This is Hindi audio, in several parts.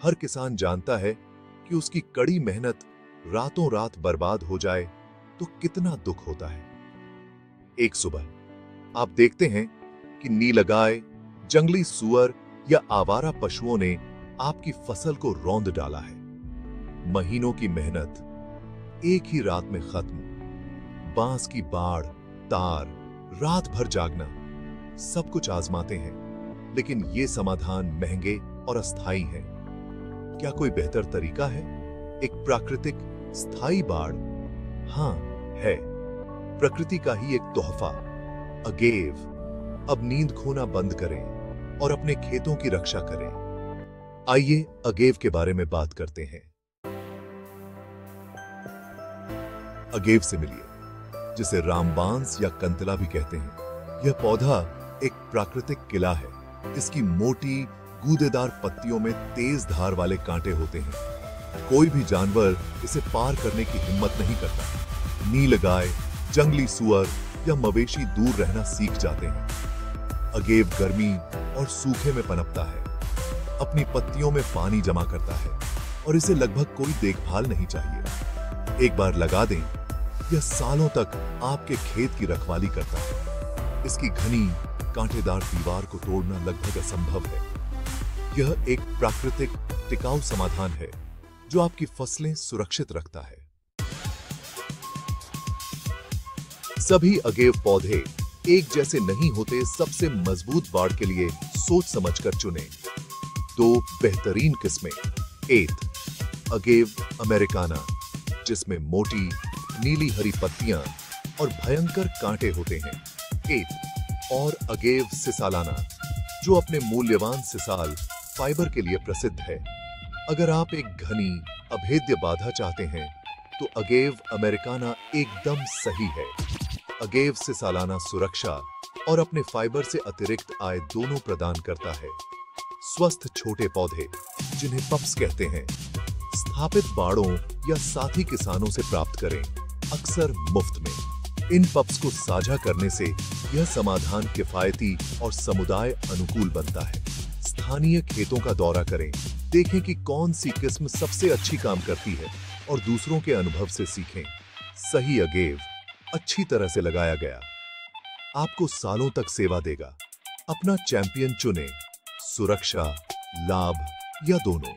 हर किसान जानता है कि उसकी कड़ी मेहनत रातों रात बर्बाद हो जाए तो कितना दुख होता है। एक सुबह आप देखते हैं कि नीलगाय, जंगली सुअर या आवारा पशुओं ने आपकी फसल को रौंद डाला है। महीनों की मेहनत एक ही रात में खत्म। बांस की बाढ़, तार, रात भर जागना, सब कुछ आजमाते हैं, लेकिन ये समाधान महंगे और अस्थायी हैं। क्या कोई बेहतर तरीका है? एक प्राकृतिक स्थायी बाढ़? हां, है। प्रकृति का ही एक तोहफा, अगेव। अब नींद खोना बंद करें और अपने खेतों की रक्षा करें। आइए अगेव के बारे में बात करते हैं। अगेव से मिलिए, जिसे रामबांस या कंतला भी कहते हैं। यह पौधा एक प्राकृतिक किला है। इसकी मोटी गूदेदार पत्तियों में तेज धार वाले कांटे होते हैं। कोई भी जानवर इसे पार करने की हिम्मत नहीं करता। नीलगाय, जंगली सुअर या मवेशी दूर रहना सीख जाते हैं। अगेव गर्मी और सूखे में पनपता है, अपनी पत्तियों में पानी जमा करता है और इसे लगभग कोई देखभाल नहीं चाहिए। एक बार लगा दें, यह सालों तक आपके खेत की रखवाली करता है। इसकी घनी कांटेदार दीवार को तोड़ना लगभग असंभव है। यह एक प्राकृतिक टिकाऊ समाधान है जो आपकी फसलें सुरक्षित रखता है। सभी अगेव पौधे एक जैसे नहीं होते। सबसे मजबूत बाड़ के लिए सोच समझकर चुनें। 2 बेहतरीन किस्में। एथ अगेव अमेरिकाना, जिसमें मोटी नीली हरी पत्तियां और भयंकर कांटे होते हैं। एथ और अगेव सिसालाना, जो अपने मूल्यवान सिसाल फाइबर के लिए प्रसिद्ध है। अगर आप एक घनी अभेद्य बाधा चाहते हैं तो अगेव अमेरिकाना एकदम सही है। अगेव सिसालाना सुरक्षा और अपने फाइबर से अतिरिक्त आय दोनों प्रदान करता है। स्वस्थ छोटे पौधे, जिन्हें पप्स कहते हैं, स्थापित बाड़ों या साथी किसानों से प्राप्त करें, अक्सर मुफ्त में। इन पप्स को साझा करने से यह समाधान किफायती और समुदाय अनुकूल बनता है। स्थानीय खेतों का दौरा करें, देखें कि कौन सी किस्म सबसे अच्छी काम करती है और दूसरों के अनुभव से सीखें। सही अगेव अच्छी तरह से लगाया गया आपको सालों तक सेवा देगा। अपना चैंपियन चुनें, सुरक्षा, लाभ या दोनों।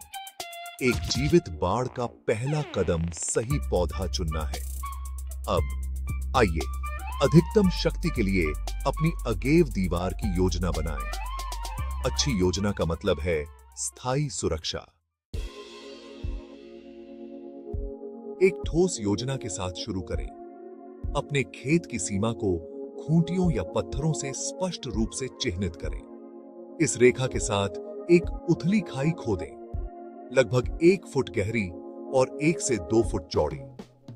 एक जीवित बाड़ का पहला कदम सही पौधा चुनना है। अब आइए अधिकतम शक्ति के लिए अपनी अगेव दीवार की योजना बनाएं। अच्छी योजना का मतलब है स्थायी सुरक्षा। एक ठोस योजना के साथ शुरू करें। अपने खेत की सीमा को खूंटियों या पत्थरों से स्पष्ट रूप से चिह्नित करें। इस रेखा के साथ एक उथली खाई खोदें, लगभग 1 फुट गहरी और 1 से 2 फुट चौड़ी।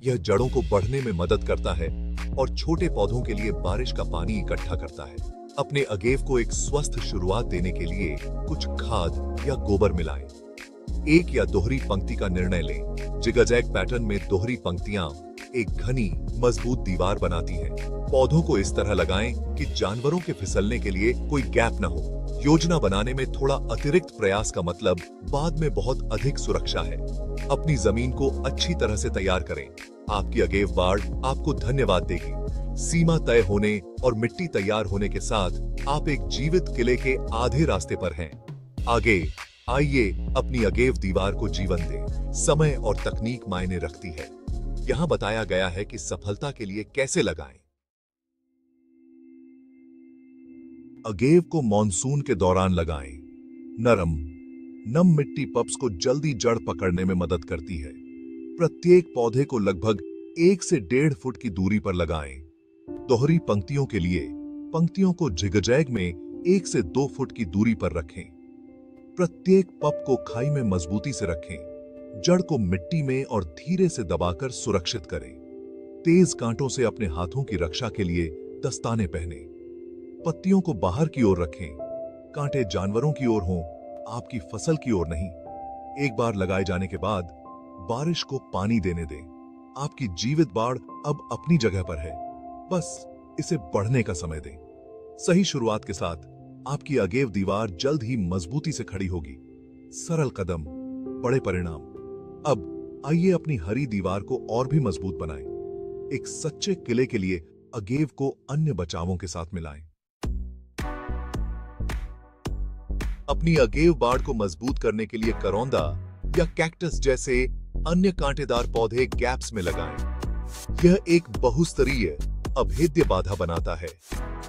यह जड़ों को बढ़ने में मदद करता है और छोटे पौधों के लिए बारिश का पानी इकट्ठा करता है। अपने अगेव को एक स्वस्थ शुरुआत देने के लिए कुछ खाद या गोबर मिलाएं। एक या दोहरी पंक्ति का निर्णय लें। जिगजैग पैटर्न में दोहरी पंक्तियां एक घनी मजबूत दीवार बनाती हैं। पौधों को इस तरह लगाएं कि जानवरों के फिसलने के लिए कोई गैप न हो। योजना बनाने में थोड़ा अतिरिक्त प्रयास का मतलब बाद में बहुत अधिक सुरक्षा है। अपनी जमीन को अच्छी तरह से तैयार करें। आपकी अगेव बाड़ आपको धन्यवाद देगी। सीमा तय होने और मिट्टी तैयार होने के साथ आप एक जीवित किले के आधे रास्ते पर हैं। आगे आइए अपनी अगेव दीवार को जीवन दें। समय और तकनीक मायने रखती है। यहां बताया गया है कि सफलता के लिए कैसे लगाएं। अगेव को मॉनसून के दौरान लगाएं। नम मिट्टी पप्स को जल्दी जड़ पकड़ने में मदद करती है। प्रत्येक पौधे को लगभग 1 से 1.5 फुट की दूरी पर लगाएं। दोहरी पंक्तियों के लिए पंक्तियों को जिगजैग में 1 से 2 फुट की दूरी पर रखें। प्रत्येक पप को खाई में मजबूती से रखें। जड़ को मिट्टी में और धीरे से दबाकर सुरक्षित करें। तेज कांटों से अपने हाथों की रक्षा के लिए दस्ताने पहने। पत्तियों को बाहर की ओर रखें। कांटे जानवरों की ओर हों, आपकी फसल की ओर नहीं। एक बार लगाए जाने के बाद बारिश को पानी देने दें। आपकी जीवित बाड़ अब अपनी जगह पर है, बस इसे बढ़ने का समय दें। सही शुरुआत के साथ आपकी अगेव दीवार जल्द ही मजबूती से खड़ी होगी। सरल कदम, बड़े परिणाम। अब आइए अपनी हरी दीवार को और भी मजबूत बनाएं। एक सच्चे किले के लिए अगेव को अन्य बचावों के साथ मिलाएं। अपनी अगेव बाड़ को मजबूत करने के लिए करौंदा या कैक्टस जैसे अन्य कांटेदार पौधे गैप्स में लगाएं। यह एक बहुस्तरीय अभेद्य बाधा बनाता है।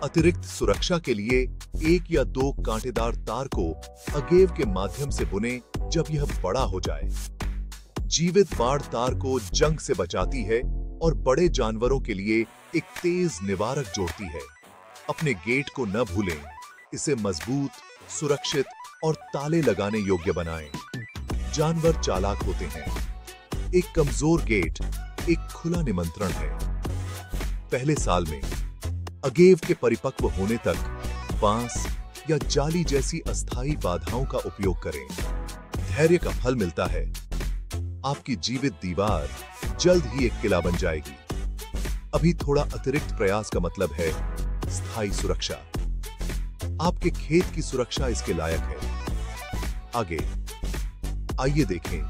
अतिरिक्त सुरक्षा के लिए 1 या 2 कांटेदार तार को अगेव के माध्यम से बुने जब यह बड़ा हो जाए। जीवित बाड़ तार को जंग से बचाती है और बड़े जानवरों के लिए एक तेज निवारक जोड़ती है। अपने गेट को न भूलें, इसे मजबूत, सुरक्षित और ताले लगाने योग्य बनाएं। जानवर चालाक होते हैं। एक कमजोर गेट एक खुला निमंत्रण है। पहले साल में अगेव के परिपक्व होने तक बांस या जाली जैसी अस्थायी बाधाओं का उपयोग करें। धैर्य का फल मिलता है। आपकी जीवित दीवार जल्द ही एक किला बन जाएगी। अभी थोड़ा अतिरिक्त प्रयास का मतलब है स्थायी सुरक्षा। आपके खेत की सुरक्षा इसके लायक है। आगे आइए देखें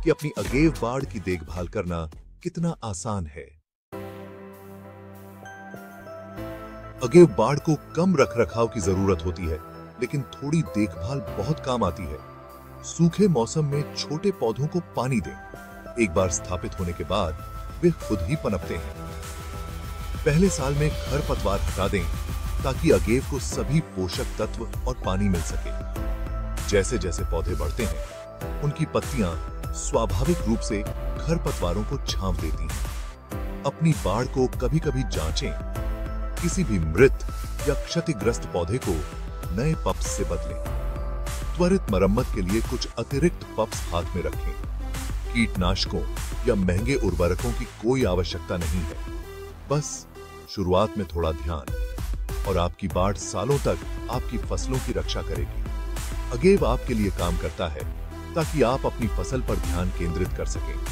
कि अपनी अगेव बाड़ की देखभाल करना कितना आसान है। अगेव बाड़ को कम रखरखाव की जरूरत होती है, लेकिन थोड़ी देखभाल बहुत काम आती है। सूखे मौसम में छोटे पौधों को पानी दें। एक बार स्थापित होने के बाद वे खुद ही पनपते हैं। पहले साल में खरपतवार हटा दें ताकि अगेव को सभी पोषक तत्व और पानी मिल सके। जैसे जैसे पौधे बढ़ते हैं, उनकी पत्तियां स्वाभाविक रूप से खरपतवारों को छांव देती हैं। अपनी बाड़ को कभी-कभी जांचें। किसी भी मृत या क्षतिग्रस्त पौधे को नए पप्स से बदलें। त्वरित मरम्मत के लिए कुछ अतिरिक्त पप्स हाथ में रखें। कीटनाशकों या महंगे उर्वरकों की कोई आवश्यकता नहीं है। बस शुरुआत में थोड़ा ध्यान और आपकी बाड़ सालों तक आपकी फसलों की रक्षा करेगी। अगेव आपके लिए काम करता है ताकि आप अपनी फसल पर ध्यान केंद्रित कर सकें।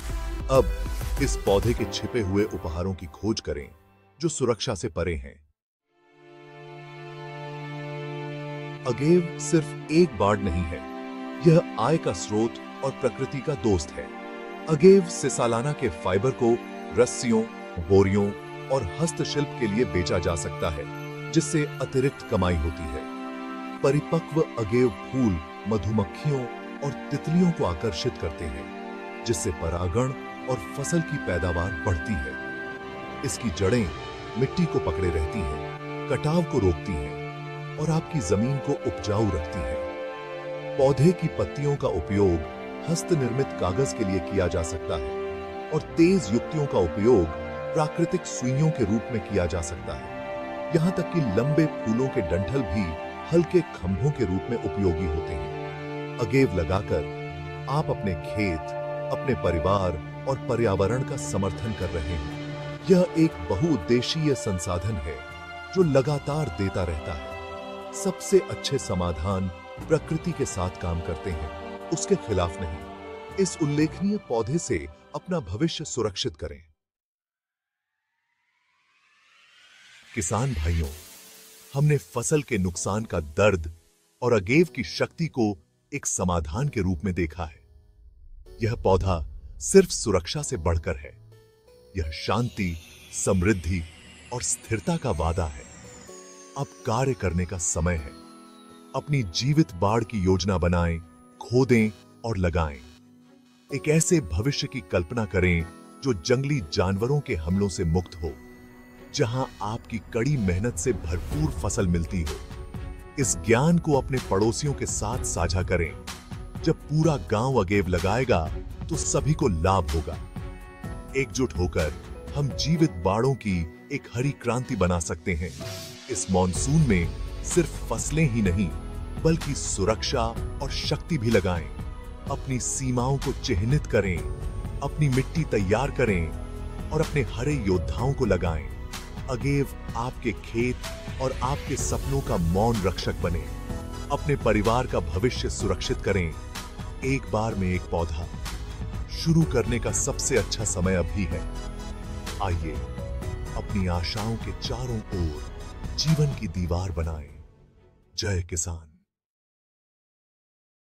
अब इस पौधे के छिपे हुए उपहारों की खोज करें जो सुरक्षा से परे हैं। अगेव सिर्फ एक बाड़ नहीं है, यह आय का स्रोत और प्रकृति का दोस्त है। अगेव से सालाना के फाइबर को रस्सियों, बोरियों और हस्तशिल्प के लिए बेचा जा सकता है, जिससे अतिरिक्त कमाई होती है। परिपक्व अगेव फूल मधुमक्खियों और तितलियों को आकर्षित करते हैं, जिससे परागण और फसल की पैदावार बढ़ती है। इसकी जड़ें मिट्टी को पकड़े रहती हैं, कटाव को रोकती हैं और आपकी जमीन को उपजाऊ रखती हैं। पौधे की पत्तियों का उपयोग हस्तनिर्मित कागज के लिए किया जा सकता है और तेज युक्तियों का उपयोग प्राकृतिक सुइयों के रूप में किया जा सकता है। यहां तक कि लंबे फूलों के डंठल भी हल्के खंभों के रूप में उपयोगी होते हैं। अगेव लगाकर आप अपने खेत, अपने परिवार और पर्यावरण का समर्थन कर रहे हैं। यह एक बहुउद्देशीय संसाधन है जो लगातार देता रहता है। सबसे अच्छे समाधान प्रकृति के साथ काम करते हैं, उसके खिलाफ नहीं। इस उल्लेखनीय पौधे से अपना भविष्य सुरक्षित करें। किसान भाइयों, हमने फसल के नुकसान का दर्द और अगेव की शक्ति को एक समाधान के रूप में देखा है। यह पौधा सिर्फ सुरक्षा से बढ़कर है। यह शांति, समृद्धि और स्थिरता का वादा है। अब कार्य करने का समय है। अपनी जीवित बाड़ की योजना बनाएं, खोदें और लगाएं। एक ऐसे भविष्य की कल्पना करें जो जंगली जानवरों के हमलों से मुक्त हो, जहां आपकी कड़ी मेहनत से भरपूर फसल मिलती हो। इस ज्ञान को अपने पड़ोसियों के साथ साझा करें। जब पूरा गांव अगेव लगाएगा तो सभी को लाभ होगा। एकजुट होकर हम जीवित बाड़ों की एक हरी क्रांति बना सकते हैं। इस मॉनसून में सिर्फ फसलें ही नहीं, बल्कि सुरक्षा और शक्ति भी लगाएं। अपनी सीमाओं को चिह्नित करें, अपनी मिट्टी तैयार करें और अपने हरे योद्धाओं को लगाएं। अगेव आपके खेत और आपके सपनों का मौन रक्षक बने। अपने परिवार का भविष्य सुरक्षित करें। एक बार में एक पौधा शुरू करने का सबसे अच्छा समय अभी है। आइए अपनी आशाओं के चारों ओर जीवन की दीवार बनाएं। जय किसान।